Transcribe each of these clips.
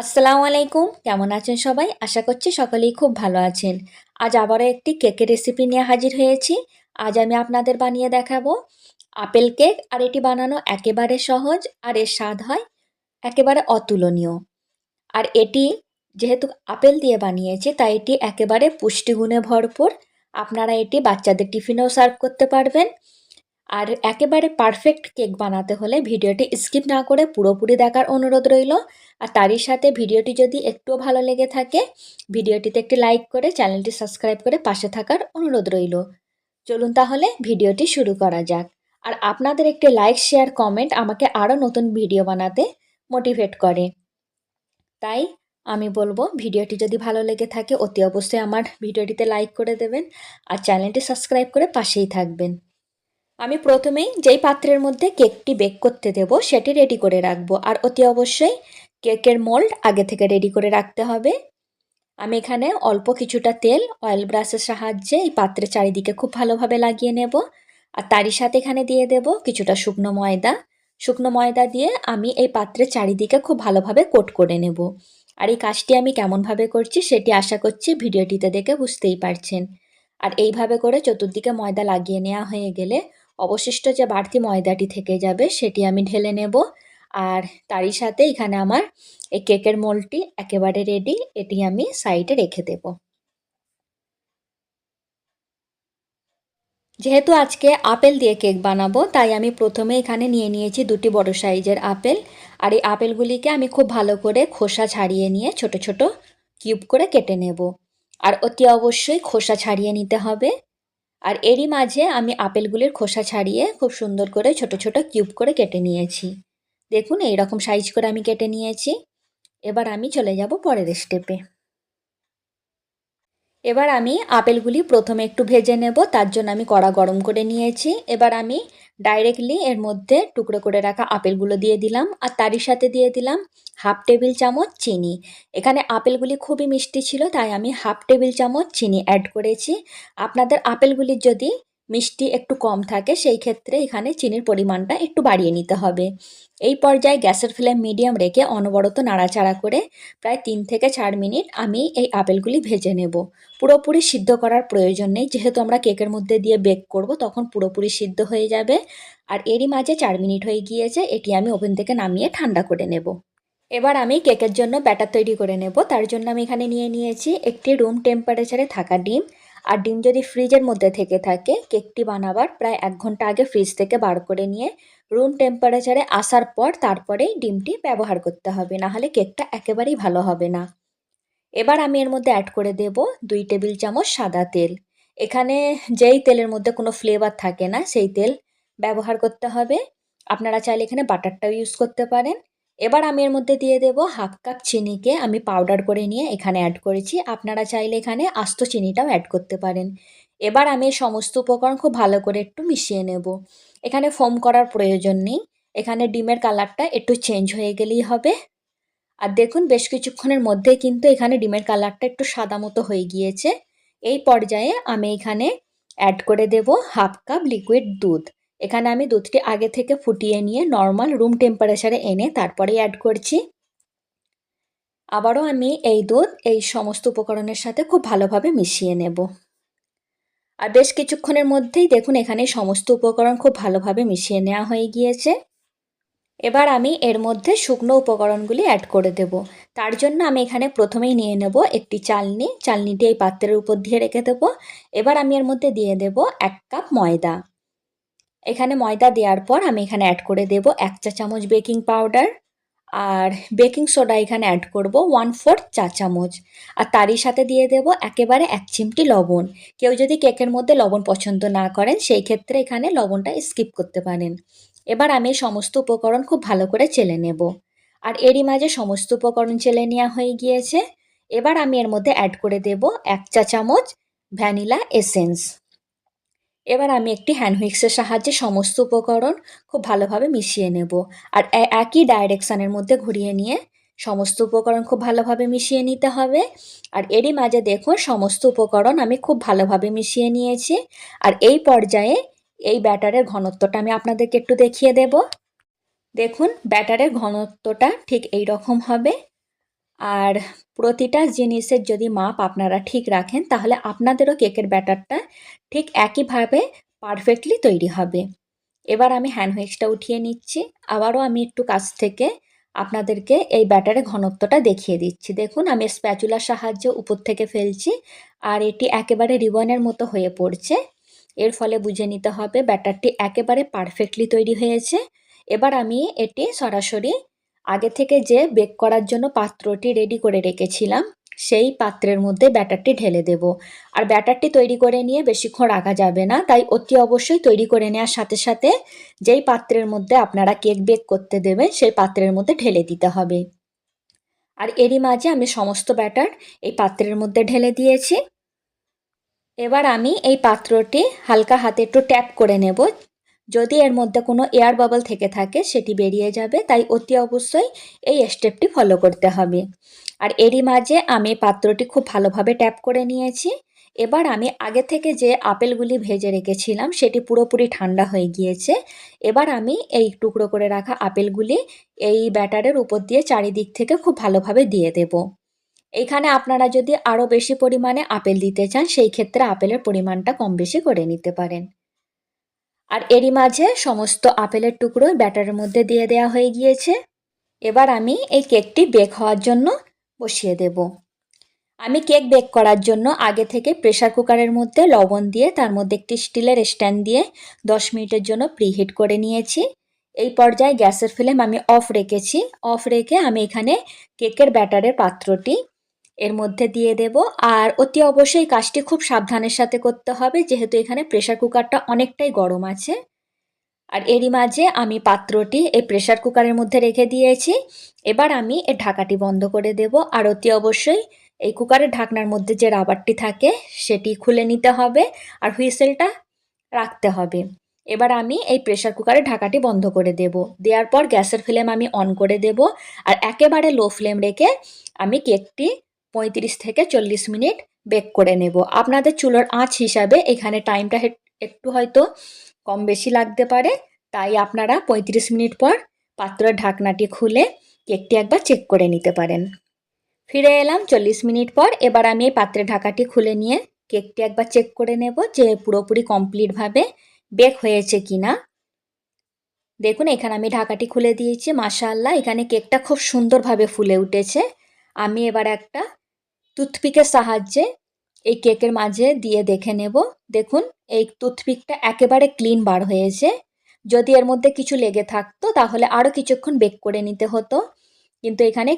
আসসালামু আলাইকুম, কেমন আছেন সবাই? আশা করছি সকলেই খুব ভালো আছেন। আজ আবারও একটি কেকের রেসিপি নিয়ে হাজির হয়েছি। আজ আমি আপনাদের বানিয়ে দেখাবো আপেল কেক। আর এটি বানানো একেবারে সহজ, আর এর স্বাদ হয় একেবারে অতুলনীয়। আর এটি যেহেতু আপেল দিয়ে বানিয়েছি, তাই এটি একেবারে পুষ্টিগুণে ভরপুর। আপনারা এটি বাচ্চাদের টিফিনেও সার্ভ করতে পারবেন। আর একেবারে পারফেক্ট কেক বানাতে হলে ভিডিওটি স্কিপ না করে পুরোপুরি দেখার অনুরোধ রইল। আর তারই সাথে ভিডিওটি যদি একটুও ভালো লেগে থাকে, ভিডিওটিতে একটি লাইক করে চ্যানেলটি সাবস্ক্রাইব করে পাশে থাকার অনুরোধ রইল। চলুন তাহলে ভিডিওটি শুরু করা যাক। আর আপনাদের একটি লাইক, শেয়ার, কমেন্ট আমাকে আরও নতুন ভিডিও বানাতে মোটিভেট করে। তাই আমি বলবো, ভিডিওটি যদি ভালো লেগে থাকে অতি অবশ্যই আমার ভিডিওটিতে লাইক করে দেবেন আর চ্যানেলটি সাবস্ক্রাইব করে পাশেই থাকবেন। আমি প্রথমেই যেই পাত্রের মধ্যে কেকটি বেক করতে দেব সেটি রেডি করে রাখবো। আর অতি অবশ্যই কেকের মোল্ড আগে থেকে রেডি করে রাখতে হবে। আমি এখানে অল্প কিছুটা তেল অয়েল ব্রাশের সাহায্যে এই পাত্রের চারিদিকে খুব ভালোভাবে লাগিয়ে নেব। আর তারই সাথে এখানে দিয়ে দেব কিছুটা শুকনো ময়দা। শুকনো ময়দা দিয়ে আমি এই পাত্রের চারিদিকে খুব ভালোভাবে কোট করে নেব। আর এই কাজটি আমি কেমনভাবে করছি সেটি আশা করছি ভিডিওটিতে দেখে বুঝতেই পারছেন। আর এইভাবে করে চতুর্দিকে ময়দা লাগিয়ে নেওয়া হয়ে গেলে অবশিষ্ট যে বাড়তি ময়দাটি থেকে যাবে সেটি আমি ঢেলে নেব। আর তারই সাথে এখানে আমার এই কেকের মোল্ডটি একেবারে রেডি, এটি আমি সাইডে রেখে দেব। যেহেতু আজকে আপেল দিয়ে কেক বানাবো, তাই আমি প্রথমে এখানে নিয়ে নিয়েছি দুটি বড় সাইজের আপেল। আর এই আপেলগুলিকে আমি খুব ভালো করে খোসা ছাড়িয়ে নিয়ে ছোট ছোট কিউব করে কেটে নেব। আর অতি অবশ্যই খোসা ছাড়িয়ে নিতে হবে। আর এরই মাঝে আমি আপেলগুলির খোসা ছাড়িয়ে খুব সুন্দর করে ছোট ছোট কিউব করে কেটে নিয়েছি। দেখুন, এইরকম সাইজ করে আমি কেটে নিয়েছি। এবার আমি চলে যাব পরের স্টেপে। এবার আমি আপেলগুলি প্রথমে একটু ভেজে নেব, তার জন্য আমি কড়া গরম করে নিয়েছি। এবার আমি ডাইরেক্টলি এর মধ্যে টুকরো করে রাখা আপেলগুলো দিয়ে দিলাম। আর তারই সাথে দিয়ে দিলাম হাফ টেবিল চামচ চিনি। এখানে আপেলগুলি খুবই মিষ্টি ছিল, তাই আমি হাফ টেবিল চামচ চিনি অ্যাড করেছি। আপনাদের আপেলগুলির যদি মিষ্টি একটু কম থাকে, সেই ক্ষেত্রে এখানে চিনির পরিমাণটা একটু বাড়িয়ে নিতে হবে। এই পর্যায়ে গ্যাসের ফ্লেম মিডিয়াম রেখে অনবরত নাড়াচাড়া করে প্রায় 3 থেকে 4 মিনিট আমি এই আপেলগুলি ভেজে নেব। পুরোপুরি সিদ্ধ করার প্রয়োজন নেই, যেহেতু আমরা কেকের মধ্যে দিয়ে বেক করব, তখন পুরোপুরি সিদ্ধ হয়ে যাবে। আর এরই মাঝে 4 মিনিট হয়ে গিয়েছে, এটি আমি ওভেন থেকে নামিয়ে ঠান্ডা করে নেব। এবার আমি কেকের জন্য ব্যাটার তৈরি করে নেব। তার জন্য আমি এখানে নিয়ে নিয়েছি একটি রুম টেম্পারেচারে থাকা ডিম। আর ডিম যদি ফ্রিজের মধ্যে থেকে থাকে, কেকটি বানাবার প্রায় 1 ঘন্টা আগে ফ্রিজ থেকে বার করে নিয়ে রুম টেম্পারেচারে আসার পর তারপরেই ডিমটি ব্যবহার করতে হবে, নাহলে কেকটা একেবারেই ভালো হবে না। এবার আমি এর মধ্যে অ্যাড করে দেব 2 টেবিল চামচ সাদা তেল। এখানে যেই তেলের মধ্যে কোনো ফ্লেভার থাকে না, সেই তেল ব্যবহার করতে হবে। আপনারা চাইলে এখানে বাটারটাও ইউজ করতে পারেন। এবার আমি এর মধ্যে দিয়ে দেব হাফ কাপ চিনিকে আমি পাউডার করে নিয়ে এখানে অ্যাড করেছি। আপনারা চাইলে এখানে আস্ত চিনিটাও অ্যাড করতে পারেন। এবার আমি এই সমস্ত উপকরণ খুব ভালো করে একটু মিশিয়ে নেব। এখানে ফোম করার প্রয়োজন নেই, এখানে ডিমের কালারটা একটু চেঞ্জ হয়ে গেলেই হবে। আর দেখুন, বেশ কিছুক্ষণের মধ্যেই কিন্তু এখানে ডিমের কালারটা একটু সাদা মতো হয়ে গিয়েছে। এই পর্যায়ে আমি এখানে অ্যাড করে দেব হাফ কাপ লিকুইড দুধ। এখানে আমি দুধটি আগে থেকে ফুটিয়ে নিয়ে নর্মাল রুম টেম্পারেচারে এনে তারপরেই অ্যাড করছি। আবারও আমি এই দুধ এই সমস্ত উপকরণের সাথে খুব ভালোভাবে মিশিয়ে নেব। আর বেশ কিছুক্ষণের মধ্যেই দেখুন এখানে সমস্ত উপকরণ খুব ভালোভাবে মিশিয়ে নেওয়া হয়ে গিয়েছে। এবার আমি এর মধ্যে শুকনো উপকরণগুলি অ্যাড করে দেব। তার জন্য আমি এখানে প্রথমেই নিয়ে নেব একটি চালনি। চালনিটি এই পাত্রের উপর দিয়ে রেখে দেব। এবার আমি এর মধ্যে দিয়ে দেব 1 কাপ ময়দা। এখানে ময়দা দেওয়ার পর আমি এখানে অ্যাড করে দেব 1 চা চামচ বেকিং পাউডার। আর বেকিং সোডা এখানে অ্যাড করব 1/4 চা চামচ। আর তারই সাথে দিয়ে দেব একেবারে 1 চিমটি লবণ। কেউ যদি কেকের মধ্যে লবণ পছন্দ না করেন, সেই ক্ষেত্রে এখানে লবণটা স্কিপ করতে পারেন। এবার আমি সমস্ত উপকরণ খুব ভালো করে চেলে নেব। আর এরই মাঝে সমস্ত উপকরণ চেলে নেওয়া হয়ে গিয়েছে। এবার আমি এর মধ্যে অ্যাড করে দেব 1 চা চামচ ভ্যানিলা এসেন্স। এবার আমি একটি হ্যান্ড হুইক্সের সাহায্যে সমস্ত উপকরণ খুব ভালোভাবে মিশিয়ে নেব। আর একই ডাইরেকশানের মধ্যে ঘুরিয়ে নিয়ে সমস্ত উপকরণ খুব ভালোভাবে মিশিয়ে নিতে হবে। আর এরই মাঝে দেখুন সমস্ত উপকরণ আমি খুব ভালোভাবে মিশিয়ে নিয়েছি। আর এই পর্যায়ে এই ব্যাটারের ঘনত্বটা আমি আপনাদেরকে একটু দেখিয়ে দেব। দেখুন, ব্যাটারের ঘনত্বটা ঠিক এই রকম হবে। আর প্রতিটা জিনিসের যদি মাপ আপনারা ঠিক রাখেন তাহলে আপনাদেরও কেকের ব্যাটারটা ঠিক একইভাবে পারফেক্টলি তৈরি হবে। এবার আমি হ্যান্ড হুইক্সটা উঠিয়ে নিচ্ছি। আবারও আমি একটু কাছ থেকে আপনাদেরকে এই ব্যাটারের ঘনত্বটা দেখিয়ে দিচ্ছি। দেখুন আমি স্প্যাচুলার সাহায্যে উপর থেকে ফেলছি আর এটি একেবারে রিবনের মতো হয়ে পড়ছে। এর ফলে বুঝে নিতে হবে ব্যাটারটি একেবারে পারফেক্টলি তৈরি হয়েছে। এবার আমি এটি সরাসরি আগে থেকে যে বেক করার জন্য পাত্রটি রেডি করে রেখেছিলাম সেই পাত্রের মধ্যে ব্যাটারটি ঢেলে দেব। আর ব্যাটারটি তৈরি করে নিয়ে বেশিক্ষণ রাখা যাবে না, তাই অতি অবশ্যই তৈরি করে নেওয়ার সাথে সাথে যেই পাত্রের মধ্যে আপনারা কেক বেক করতে দেবেন সেই পাত্রের মধ্যে ঢেলে দিতে হবে। আর এরই মাঝে আমি সমস্ত ব্যাটার এই পাত্রের মধ্যে ঢেলে দিয়েছি। এবার আমি এই পাত্রটি হালকা হাতে একটু ট্যাপ করে নেব। যদি এর মধ্যে কোনো এয়ার বাবল থেকে থাকে সেটি বেরিয়ে যাবে, তাই অতি অবশ্যই এই স্টেপটি ফলো করতে হবে। আর এরই মাঝে আমি পাত্রটি খুব ভালোভাবে ট্যাপ করে নিয়েছি। এবার আমি আগে থেকে যে আপেলগুলি ভেজে রেখেছিলাম সেটি পুরোপুরি ঠান্ডা হয়ে গিয়েছে। এবার আমি এই টুকরো করে রাখা আপেলগুলি এই ব্যাটারের উপর দিয়ে চারিদিক থেকে খুব ভালোভাবে দিয়ে দেব। এইখানে আপনারা যদি আরও বেশি পরিমাণে আপেল দিতে চান সেই ক্ষেত্রে আপেলের পরিমাণটা কম বেশি করে নিতে পারেন। আর এরই মাঝে সমস্ত আপেলের টুকরো ব্যাটারের মধ্যে দিয়ে দেওয়া হয়ে গিয়েছে। এবার আমি এই কেকটি বেক হওয়ার জন্য বসিয়ে দেব। আমি কেক বেক করার জন্য আগে থেকে প্রেসার কুকারের মধ্যে লবণ দিয়ে তার মধ্যে একটি স্টিলের স্ট্যান্ড দিয়ে 10 মিনিটের জন্য প্রিহিট করে নিয়েছি। এই পর্যায়ে গ্যাসের ফ্লেম আমি অফ রেখেছি। অফ রেখে আমি এখানে কেকের ব্যাটারের পাত্রটি এর মধ্যে দিয়ে দেব। আর অতি অবশ্যই কাজটি খুব সাবধানের সাথে করতে হবে, যেহেতু এখানে প্রেসার কুকারটা অনেকটাই গরম আছে। আর এরই মাঝে আমি পাত্রটি এই প্রেসার কুকারের মধ্যে রেখে দিয়েছি। এবার আমি এর ঢাকাটি বন্ধ করে দেব। আর অতি অবশ্যই এই কুকারের ঢাকনার মধ্যে যে রাবারটি থাকে সেটি খুলে নিতে হবে আর হুইসেলটা রাখতে হবে। এবার আমি এই প্রেসার কুকারের ঢাকাটি বন্ধ করে দেব। দেওয়ার পর গ্যাসের ফ্লেম আমি অন করে দেব আর একেবারে লো ফ্লেম রেখে আমি কেকটি 35 থেকে 40 মিনিট বেক করে নেব। আপনাদের চুলোর আঁচ হিসাবে এখানে টাইমটা একটু হয়তো কম বেশি লাগতে পারে, তাই আপনারা 35 মিনিট পর পাত্রের ঢাকনাটি খুলে কেকটি একবার চেক করে নিতে পারেন। ফিরে এলাম 40 মিনিট পর। এবার আমি এই পাত্রের ঢাকাটি খুলে নিয়ে কেকটি একবার চেক করে নেব যে পুরোপুরি কমপ্লিটভাবে বেক হয়েছে কিনা। দেখুন এখানে আমি ঢাকাটি খুলে দিয়েছি। মাশাআল্লাহ, এখানে কেকটা খুব সুন্দরভাবে ফুলে উঠেছে। আমি এবার একটা টুথপিকের সাহায্যে এই কেকের মাঝে দিয়ে দেখে নেব। দেখুন এই টুথপিকটা একেবারে ক্লিন বার হয়েছে। যদি এর মধ্যে কিছু লেগে থাকতো তাহলে আরও কিছুক্ষণ বেক করে নিতে হতো, কিন্তু এখানে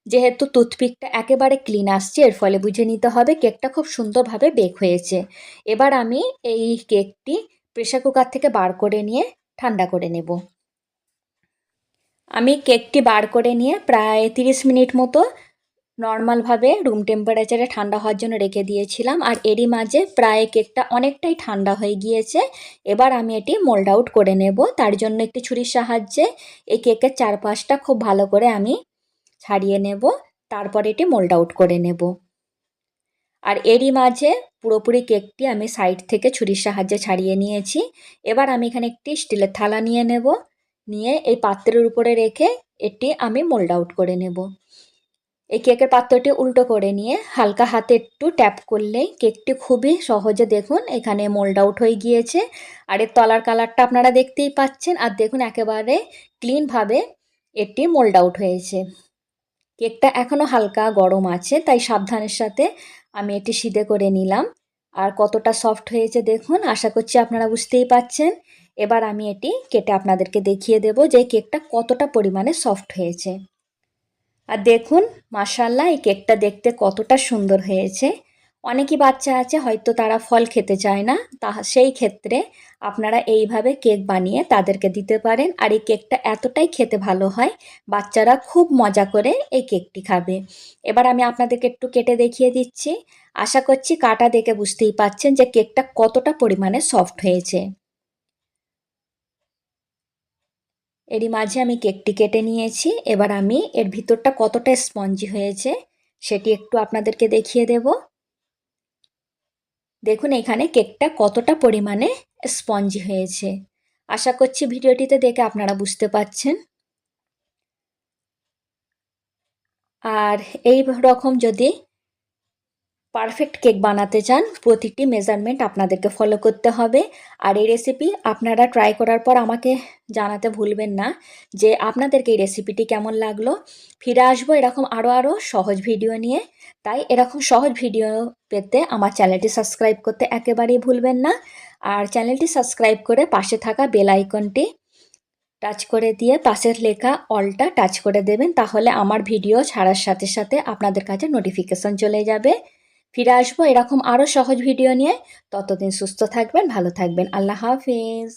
যেহেতু টুথপিকটা একেবারে ক্লিন আসছে এর ফলে বুঝে নিতে হবে কেকটা খুব সুন্দরভাবে বেক হয়েছে। এবার আমি এই কেকটি প্রেসার কুকার থেকে বার করে নিয়ে ঠান্ডা করে নেব। আমি কেকটি বার করে নিয়ে প্রায় 30 মিনিট মতো নর্মালভাবে রুম টেম্পারেচারে ঠান্ডা হওয়ার জন্য রেখে দিয়েছিলাম। আর এরই মাঝে প্রায় কেকটা অনেকটাই ঠান্ডা হয়ে গিয়েছে। এবার আমি এটি মোল্ড আউট করে নেব। তার জন্য একটি ছুরির সাহায্যে এই কেকের চারপাশটা খুব ভালো করে আমি ছাড়িয়ে নেব, তারপর এটি মোল্ড আউট করে নেব। আর এরই মাঝে পুরোপুরি কেকটি আমি সাইড থেকে ছুরির সাহায্যে ছাড়িয়ে নিয়েছি। এবার আমি এখানে একটি স্টিলের থালা নিয়ে নেব, নিয়ে এই পাত্রের উপরে রেখে এটি আমি মোল্ড আউট করে নেব। এই কেকের পাত্রটি উল্টো করে নিয়ে হালকা হাতে একটু ট্যাপ করলেই কেকটি খুবই সহজে দেখুন এখানে মোল্ড আউট হয়ে গিয়েছে। আর এর তলার কালারটা আপনারা দেখতেই পাচ্ছেন। আর দেখুন একেবারে ক্লিনভাবে এটি মোল্ড আউট হয়েছে। কেকটা এখনও হালকা গরম আছে, তাই সাবধানের সাথে আমি এটি সিধে করে নিলাম। আর কতটা সফট হয়েছে দেখুন, আশা করছি আপনারা বুঝতেই পাচ্ছেন। এবার আমি এটি কেটে আপনাদেরকে দেখিয়ে দেব যে কেকটা কতটা পরিমাণে সফট হয়েছে। আর দেখুন মাশাআল্লাহ, এই কেকটা দেখতে কতটা সুন্দর হয়েছে। অনেকই বাচ্চা আছে হয়তো তারা ফল খেতে চায় না, সেই ক্ষেত্রে আপনারা এইভাবে কেক বানিয়ে তাদেরকে দিতে পারেন। আর এই কেকটা এতটাই খেতে ভালো হয়, বাচ্চারা খুব মজা করে এই কেকটি খাবে। এবার আমি আপনাদেরকে একটু কেটে দেখিয়ে দিচ্ছি। আশা করছি কাটা দেখে বুঝতেই পাচ্ছেন যে কেকটা কতটা পরিমাণে সফট হয়েছে। এরই মাঝে আমি কেকটি কেটে নিয়েছি। এবার আমি এর ভিতরটা কতটা স্পঞ্জি হয়েছে সেটি একটু আপনাদেরকে দেখিয়ে দেব। দেখুন এখানে কেকটা কতটা পরিমাণে স্পঞ্জি হয়েছে। আশা করছি ভিডিওটিতে দেখে আপনারা বুঝতে পাচ্ছেন। আর এই রকম যদি পারফেক্ট কেক বানাতে চান প্রতিটি মেজারমেন্ট আপনাদেরকে ফলো করতে হবে। আর এই রেসিপি আপনারা ট্রাই করার পর আমাকে জানাতে ভুলবেন না যে আপনাদেরকে এই রেসিপিটি কেমন লাগলো। ফিরে আসবো এরকম আরও সহজ ভিডিও নিয়ে। তাই এরকম সহজ ভিডিও পেতে আমার চ্যানেলটি সাবস্ক্রাইব করতে একেবারেই ভুলবেন না। আর চ্যানেলটি সাবস্ক্রাইব করে পাশে থাকা বেল আইকনটি টাচ করে দিয়ে পাশের লেখা অলটা টাচ করে দেবেন, তাহলে আমার ভিডিও ছাড়ার সাথে সাথে আপনাদের কাছে নোটিফিকেশন চলে যাবে। ফিরে আসবো এরকম আরও সহজ ভিডিও নিয়ে। ততদিন সুস্থ থাকবেন, ভালো থাকবেন। আল্লাহ হাফিজ।